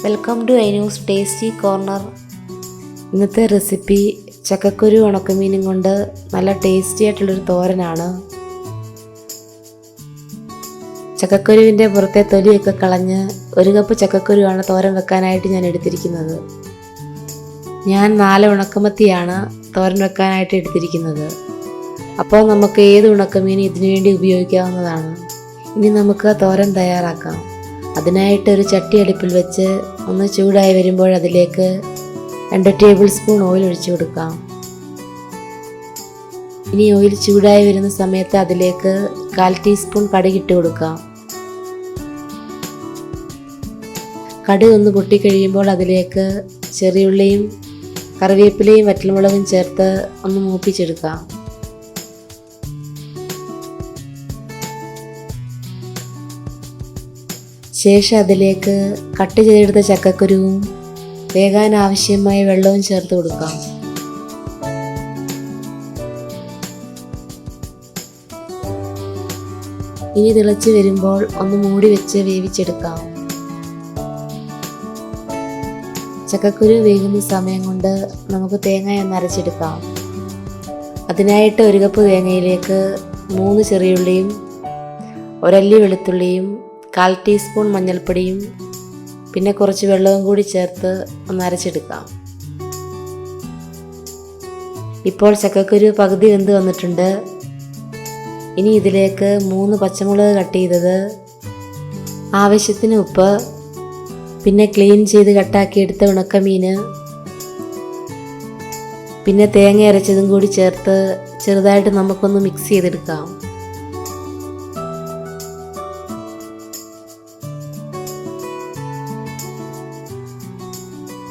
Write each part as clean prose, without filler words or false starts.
Welcome to Ainu's tasty corner. ഇന്നത്തെ recipe ചക്കക്കുരു ഉണക്കമീനും കൊണ്ട് നല്ല ടേസ്റ്റി ആയിട്ടുള്ളൊരു തോരനാണ്. ചക്കക്കുരുവിൻ്റെ പുറത്തെ തൊലിയൊക്കെ കളഞ്ഞ് 1 കപ്പ് ചക്കക്കുരുവാണ് തോരൻ വെക്കാനായിട്ട് ഞാൻ എടുത്തിരിക്കുന്നത്. ഞാൻ 4 ഉണക്കമത്തിയാണ് തോരൻ വെക്കാനായിട്ട് എടുത്തിരിക്കുന്നത്. അപ്പോൾ നമുക്ക് ഏത് ഉണക്കമീനും ഇതിനു വേണ്ടി ഉപയോഗിക്കാവുന്നതാണ്. ഇനി നമുക്ക് തോരൻ തയ്യാറാക്കാം. അതിനായിട്ട് ഒരു ചട്ടി അടുപ്പിൽ വെച്ച് ഒന്ന് ചൂടായി വരുമ്പോൾ അതിലേക്ക് 2 ടേബിൾ സ്പൂൺ ഓയിൽ ഒഴിച്ചു കൊടുക്കാം. ഇനി ഓയിൽ ചൂടായി വരുന്ന സമയത്ത് അതിലേക്ക് 1/4 ടീസ്പൂൺ കടുക് ഇട്ട് കൊടുക്കാം. കടുക് ഒന്ന് പൊട്ടിക്കഴിയുമ്പോൾ അതിലേക്ക് ചെറിയുള്ളിയും കറിവേപ്പിലയും വറ്റൽമുളകും ചേർത്ത് ഒന്ന് മൂപ്പിച്ചെടുക്കാം. ശേഷം അതിലേക്ക് കട്ട് ചെയ്തെടുത്ത ചക്കക്കുരുവും വേകാൻ ആവശ്യമായ വെള്ളവും ചേർത്ത് കൊടുക്കാം. ഇനി തിളച്ച് വരുമ്പോൾ ഒന്ന് മൂടി വെച്ച് വേവിച്ചെടുക്കാം. ചക്കക്കുരു വേകുന്ന സമയം കൊണ്ട് നമുക്ക് തേങ്ങ ഒന്ന് അരച്ചെടുക്കാം. അതിനായിട്ട് 1 കപ്പ് തേങ്ങയിലേക്ക് 3 ചെറിയുള്ളിയും 1 അല്ലി വെളുത്തുള്ളിയും 1/4 ടീസ്പൂൺ മഞ്ഞൾപ്പൊടിയും പിന്നെ കുറച്ച് വെള്ളവും കൂടി ചേർത്ത് ഒന്ന് അരച്ചെടുക്കാം. ഇപ്പോൾ ചക്കക്കുരു പകുതി വെന്ത് വന്നിട്ടുണ്ട്. ഇനി ഇതിലേക്ക് 3 പച്ചമുളക് കട്ട് ചെയ്തത്, ആവശ്യത്തിന് ഉപ്പ്, പിന്നെ ക്ലീൻ ചെയ്ത് കട്ടാക്കിയെടുത്ത ഉണക്കമീൻ, പിന്നെ തേങ്ങ അരച്ചതും കൂടി ചേർത്ത് ചെറുതായിട്ട് നമുക്കൊന്ന് മിക്സ് ചെയ്തെടുക്കാം.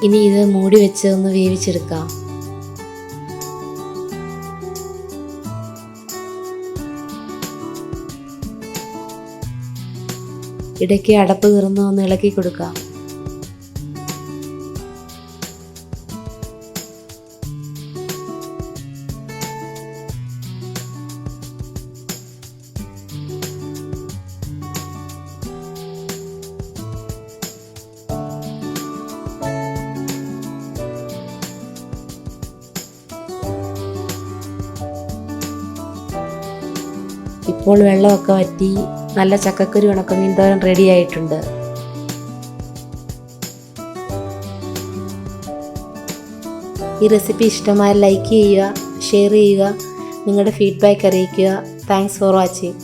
ഇനി ഇത് മൂടി വെച്ച് ഒന്ന് വേവിച്ചെടുക്കാം. ഇടയ്ക്ക് അടപ്പ് തുറന്ന് ഒന്ന് ഇളക്കി കൊടുക്കാം. ഇപ്പോൾ വെള്ളമൊക്കെ വറ്റി നല്ല ചക്കക്കുരു ഉണക്കമീൻ തോരൻ റെഡി ആയിട്ടുണ്ട്. ഈ റെസിപ്പി ഇഷ്ടമായാൽ ലൈക്ക് ചെയ്യുക, ഷെയർ ചെയ്യുക, നിങ്ങളുടെ ഫീഡ്ബാക്ക് അറിയിക്കുക. Thanks for watching.